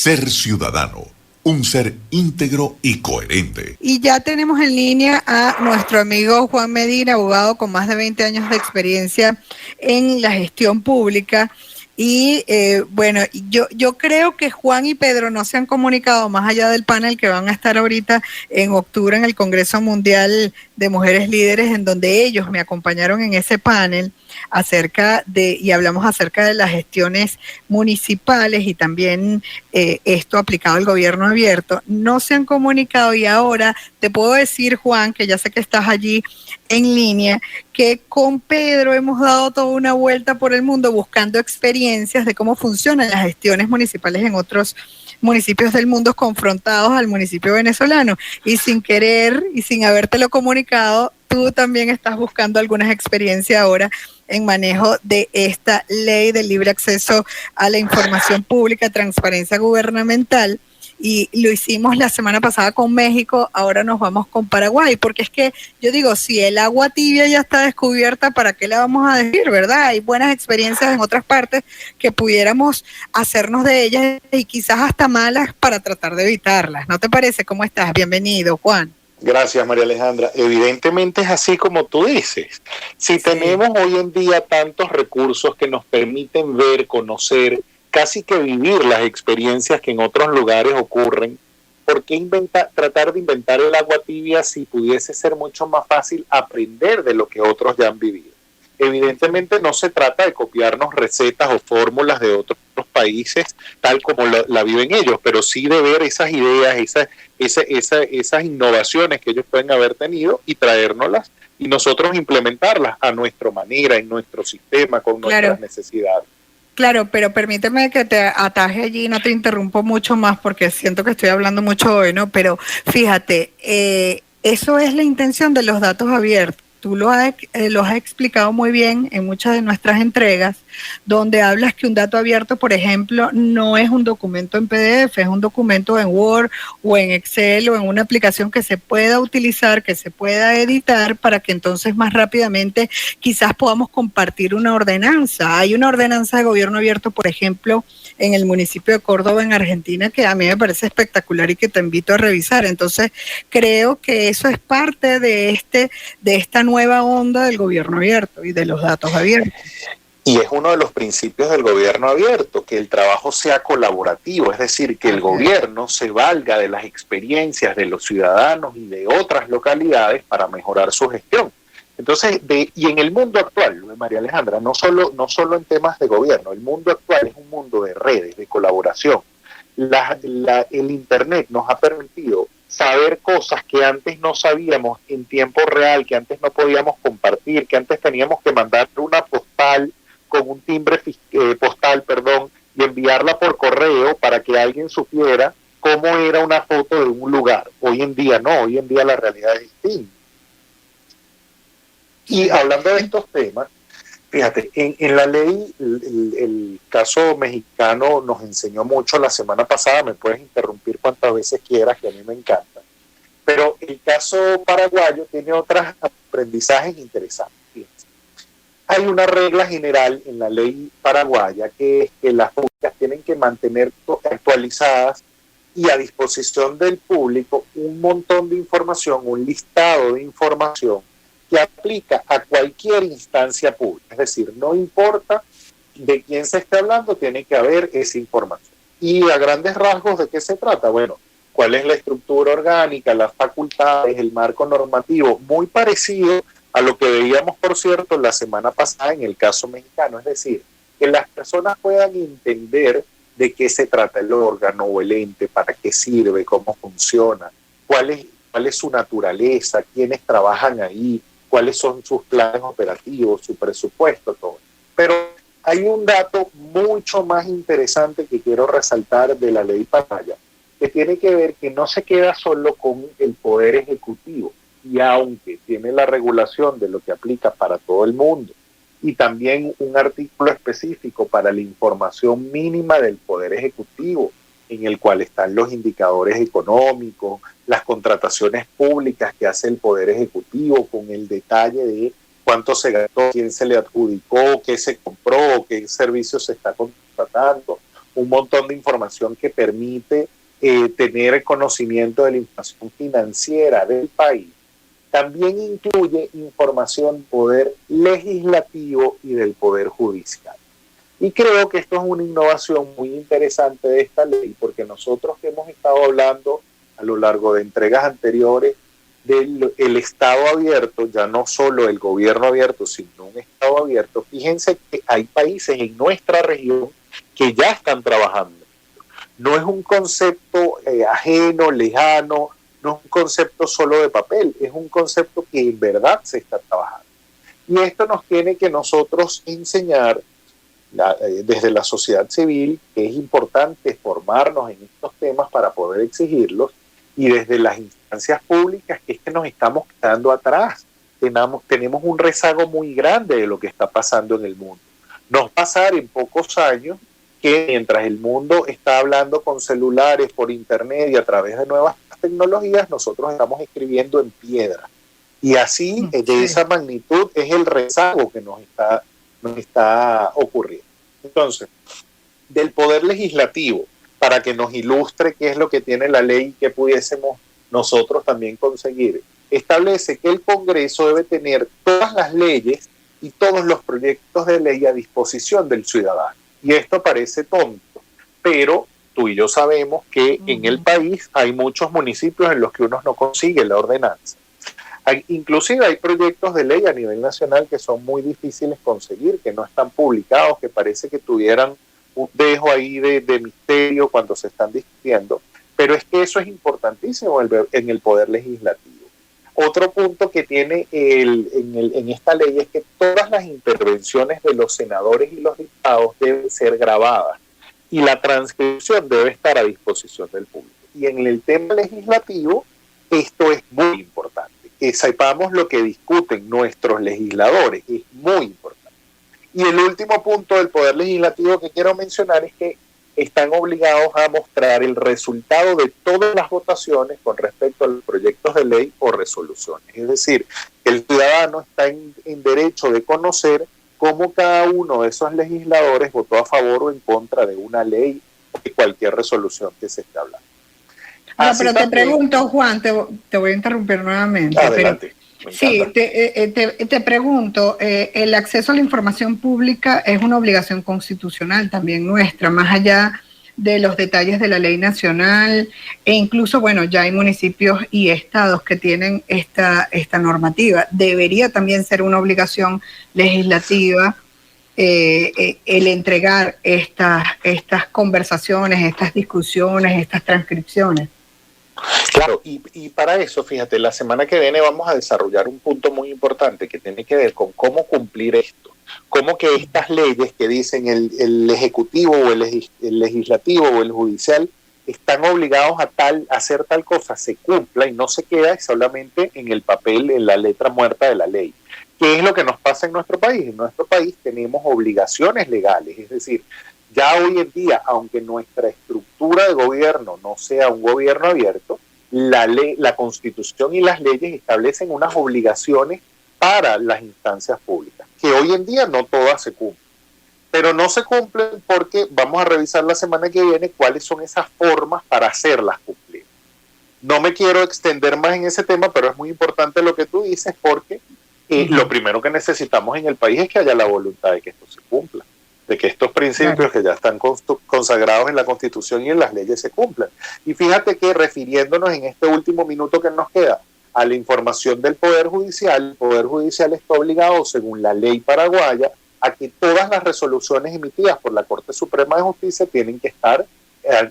Ser ciudadano, un ser íntegro y coherente. Y ya tenemos en línea a nuestro amigo Juan Medina, abogado con más de 20 años de experiencia en la gestión pública. Y bueno, yo creo que Juan y Pedro no se han comunicado más allá del panel que van a estar ahorita en octubre en el Congreso Mundial de Mujeres Líderes, en donde ellos me acompañaron en ese panel y hablamos acerca de las gestiones municipales y también esto aplicado al gobierno abierto. No se han comunicado y ahora te puedo decir, Juan, que ya sé que estás allí en línea, que con Pedro hemos dado toda una vuelta por el mundo buscando experiencias de cómo funcionan las gestiones municipales en otros municipios del mundo confrontados al municipio venezolano. Y sin querer y sin habértelo comunicado, tú también estás buscando algunas experiencias ahora en manejo de esta ley de libre acceso a la información pública, transparencia gubernamental. Y lo hicimos la semana pasada con México, ahora nos vamos con Paraguay, porque es que yo digo, si el agua tibia ya está descubierta, ¿para qué la vamos a decir, verdad? Hay buenas experiencias en otras partes que pudiéramos hacernos de ellas y quizás hasta malas para tratar de evitarlas. ¿No te parece? ¿Cómo estás? Bienvenido, Juan. Gracias, María Alejandra. Evidentemente es así como tú dices. Si tenemos hoy en día tantos recursos que nos permiten ver, conocer, casi que vivir las experiencias que en otros lugares ocurren, ¿por qué tratar de inventar el agua tibia si pudiese ser mucho más fácil aprender de lo que otros ya han vivido? Evidentemente no se trata de copiarnos recetas o fórmulas de otros países tal como la viven ellos, pero sí de ver esas ideas, esas innovaciones que ellos pueden haber tenido y traérnoslas y nosotros implementarlas a nuestra manera, en nuestro sistema, con nuestras necesidades. Claro, pero permíteme que te ataje allí, no te interrumpo mucho más porque siento que estoy hablando mucho hoy, ¿no? Pero fíjate, eso es la intención de los datos abiertos. Tú los has explicado muy bien en muchas de nuestras entregas, donde hablas que un dato abierto, por ejemplo, no es un documento en PDF, es un documento en Word o en Excel o en una aplicación que se pueda utilizar, que se pueda editar para que entonces más rápidamente quizás podamos compartir una ordenanza. Hay una ordenanza de gobierno abierto, por ejemplo, en el municipio de Córdoba, en Argentina, que a mí me parece espectacular y que te invito a revisar. Entonces, creo que eso es parte de esta nueva onda del gobierno abierto y de los datos abiertos. Y es uno de los principios del gobierno abierto, que el trabajo sea colaborativo, es decir, que el gobierno se valga de las experiencias de los ciudadanos y de otras localidades para mejorar su gestión. Entonces, y en el mundo actual, María Alejandra, no solo en temas de gobierno, el mundo actual es un mundo de redes, de colaboración. El Internet nos ha permitido saber cosas que antes no sabíamos en tiempo real, que antes no podíamos compartir, que antes teníamos que mandar una postal con un timbre postal, y enviarla por correo para que alguien supiera cómo era una foto de un lugar. Hoy en día no, hoy en día la realidad es distinta. Y hablando de estos temas, fíjate, en la ley, el caso mexicano nos enseñó mucho la semana pasada, me puedes interrumpir cuantas veces quieras, que a mí me encanta, pero el caso paraguayo tiene otros aprendizajes interesantes. Fíjense. Hay una regla general en la ley paraguaya que es que las públicas tienen que mantener actualizadas y a disposición del público un montón de información, un listado de información que aplica a cualquier instancia pública. Es decir, no importa de quién se esté hablando, tiene que haber esa información. Y a grandes rasgos, ¿de qué se trata? Bueno, ¿cuál es la estructura orgánica, las facultades, el marco normativo? Muy parecido a lo que veíamos, por cierto, la semana pasada en el caso mexicano. Es decir, que las personas puedan entender de qué se trata el órgano o el ente, para qué sirve, cómo funciona, cuál es su naturaleza, quiénes trabajan ahí, cuáles son sus planes operativos, su presupuesto, todo. Pero hay un dato mucho más interesante que quiero resaltar de la ley paraguaya, que tiene que ver que no se queda solo con el Poder Ejecutivo, y aunque tiene la regulación de lo que aplica para todo el mundo, y también un artículo específico para la información mínima del Poder Ejecutivo, en el cual están los indicadores económicos, las contrataciones públicas que hace el Poder Ejecutivo, con el detalle de cuánto se gastó, quién se le adjudicó, qué se compró, qué servicios se está contratando, un montón de información que permite tener conocimiento de la información financiera del país, también incluye información del poder legislativo y del poder judicial. Y creo que esto es una innovación muy interesante de esta ley, porque nosotros que hemos estado hablando a lo largo de entregas anteriores del Estado abierto, ya no solo el gobierno abierto, sino un Estado abierto, fíjense que hay países en nuestra región que ya están trabajando. No es un concepto ajeno, lejano, no es un concepto solo de papel, es un concepto que en verdad se está trabajando. Y esto nos tiene que nosotros enseñar desde la sociedad civil que es importante formarnos en estos temas para poder exigirlos, y desde las instancias públicas que es que nos estamos quedando atrás. Tenemos un rezago muy grande de lo que está pasando en el mundo. Nos va a pasar en pocos años que mientras el mundo está hablando con celulares, por internet y a través de nuevas tecnologías, nosotros estamos escribiendo en piedra. Y así, de esa magnitud, es el rezago que nos está ocurriendo. Entonces, del poder legislativo, para que nos ilustre qué es lo que tiene la ley y qué pudiésemos nosotros también conseguir, establece que el Congreso debe tener todas las leyes y todos los proyectos de ley a disposición del ciudadano. Y esto parece tonto, pero tú y yo sabemos que en el país hay muchos municipios en los que uno no consigue la ordenanza. Inclusive hay proyectos de ley a nivel nacional que son muy difíciles conseguir, que no están publicados, que parece que tuvieran un dejo ahí de misterio cuando se están discutiendo, pero es que eso es importantísimo en el poder legislativo. Otro punto que tiene en esta ley es que todas las intervenciones de los senadores y los diputados deben ser grabadas y la transcripción debe estar a disposición del público. Y en el tema legislativo, esto es muy importante, que sepamos lo que discuten nuestros legisladores, es muy importante. Y el último punto del poder legislativo que quiero mencionar es que están obligados a mostrar el resultado de todas las votaciones con respecto a los proyectos de ley o resoluciones. Es decir, el ciudadano está en derecho de conocer cómo cada uno de esos legisladores votó a favor o en contra de una ley o de cualquier resolución que se esté hablando. Ahora, pero también, te pregunto, Juan, te voy a interrumpir nuevamente. Adelante. Sí, te pregunto, el acceso a la información pública es una obligación constitucional también nuestra, más allá de los detalles de la ley nacional, e incluso, bueno, ya hay municipios y estados que tienen esta normativa. Debería también ser una obligación legislativa el entregar estas conversaciones, estas discusiones, estas transcripciones. Claro, y para eso, fíjate, la semana que viene vamos a desarrollar un punto muy importante que tiene que ver con cómo cumplir esto, cómo que estas leyes que dicen el ejecutivo o el legislativo o el judicial están obligados a hacer tal cosa, se cumpla y no se queda solamente en el papel, en la letra muerta de la ley. ¿Qué es lo que nos pasa en nuestro país? En nuestro país tenemos obligaciones legales, es decir, ya hoy en día, aunque nuestra estructura de gobierno no sea un gobierno abierto, la Constitución y las leyes establecen unas obligaciones para las instancias públicas, que hoy en día no todas se cumplen. Pero no se cumplen porque vamos a revisar la semana que viene cuáles son esas formas para hacerlas cumplir. No me quiero extender más en ese tema, pero es muy importante lo que tú dices porque lo primero que necesitamos en el país es que haya la voluntad de que esto se cumpla, de que estos principios que ya están consagrados en la Constitución y en las leyes se cumplan. Y fíjate que refiriéndonos en este último minuto que nos queda a la información del Poder Judicial, el Poder Judicial está obligado, según la ley paraguaya, a que todas las resoluciones emitidas por la Corte Suprema de Justicia tienen que estar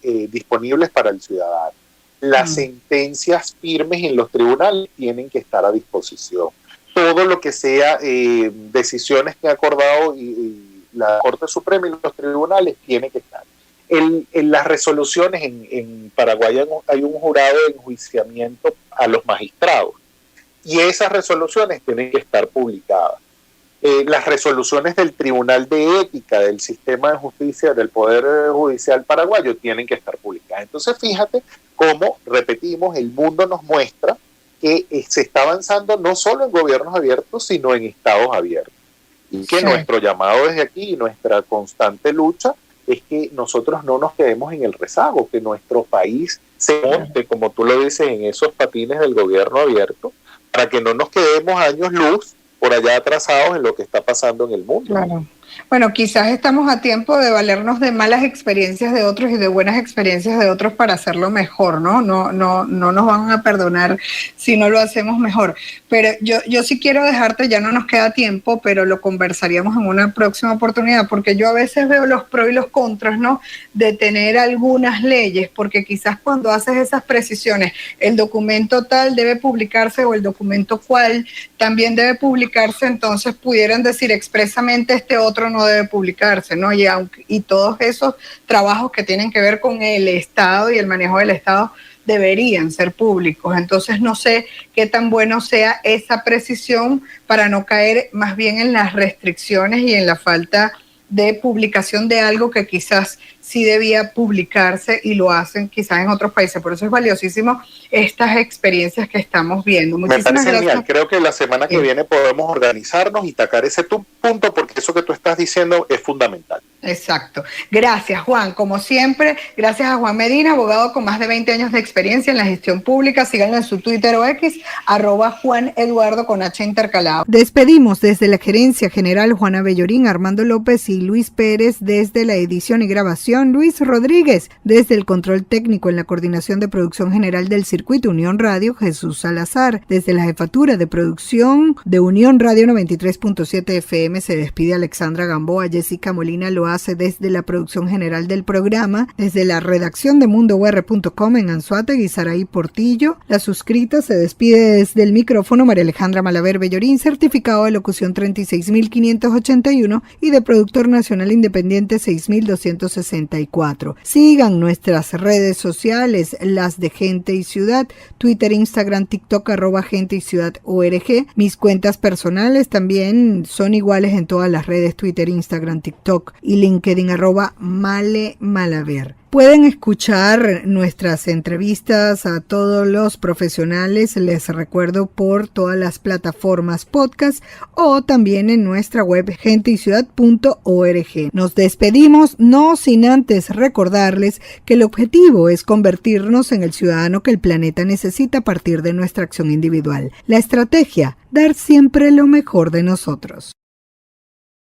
disponibles para el ciudadano. Las sentencias firmes en los tribunales tienen que estar a disposición. Todo lo que sea decisiones que ha acordado la Corte Suprema y los tribunales tiene que estar. En las resoluciones en Paraguay hay un jurado de enjuiciamiento a los magistrados y esas resoluciones tienen que estar publicadas. Las resoluciones del Tribunal de Ética del Sistema de Justicia del Poder Judicial paraguayo tienen que estar publicadas. Entonces fíjate cómo, repetimos, el mundo nos muestra que se está avanzando no solo en gobiernos abiertos, sino en estados abiertos. Y que nuestro llamado desde aquí y nuestra constante lucha es que nosotros no nos quedemos en el rezago, que nuestro país se monte, como tú lo dices, en esos patines del gobierno abierto, para que no nos quedemos años luz por allá atrasados en lo que está pasando en el mundo. Claro. Bueno, quizás estamos a tiempo de valernos de malas experiencias de otros y de buenas experiencias de otros para hacerlo mejor, ¿no? No nos van a perdonar si no lo hacemos mejor. Pero yo sí quiero dejarte, ya no nos queda tiempo, pero lo conversaríamos en una próxima oportunidad, porque yo a veces veo los pros y los contras, ¿no? De tener algunas leyes, porque quizás cuando haces esas precisiones, el documento tal debe publicarse o el documento cual también debe publicarse, entonces pudieran decir expresamente este otro no debe publicarse, ¿no? Y todos esos trabajos que tienen que ver con el Estado y el manejo del Estado deberían ser públicos. Entonces no sé qué tan bueno sea esa precisión para no caer más bien en las restricciones y en la falta de publicación de algo que quizás sí debía publicarse y lo hacen quizás en otros países. Por eso es valiosísimo estas experiencias que estamos viendo. Me parece genial. Creo que la semana que viene podemos organizarnos y tacar ese punto, porque eso que tú estás diciendo es fundamental. Exacto. Gracias, Juan. Como siempre, gracias a Juan Medina, abogado con más de 20 años de experiencia en la gestión pública. Síganlo en su Twitter o X, @JuanEduardo con H intercalado. Despedimos desde la Gerencia General Juana Bellorín, Armando López y Luis Pérez desde la edición y grabación, Luis Rodríguez desde el control técnico en la coordinación de producción general del Circuito Unión Radio, Jesús Salazar desde la jefatura de producción de Unión Radio 93.7 FM. Se despide Alexandra Gamboa. Jessica Molina lo hace desde la producción general del programa, desde la redacción de mundour.com en Anzoátegui, Saraí Portillo. La suscrita se despide desde el micrófono María Alejandra Malaver Bellorín, certificado de locución 36.581 y de productor nacional independiente 6.264. Sigan nuestras redes sociales, las de Gente y Ciudad, Twitter, Instagram, TikTok, @Gente y Ciudad ORG. Mis cuentas personales también son iguales en todas las redes, Twitter, Instagram, TikTok y LinkedIn, @MaleMalaver. Pueden escuchar nuestras entrevistas a todos los profesionales, les recuerdo, por todas las plataformas podcast o también en nuestra web genteyciudad.org. Nos despedimos, no sin antes recordarles que el objetivo es convertirnos en el ciudadano que el planeta necesita a partir de nuestra acción individual. La estrategia, dar siempre lo mejor de nosotros.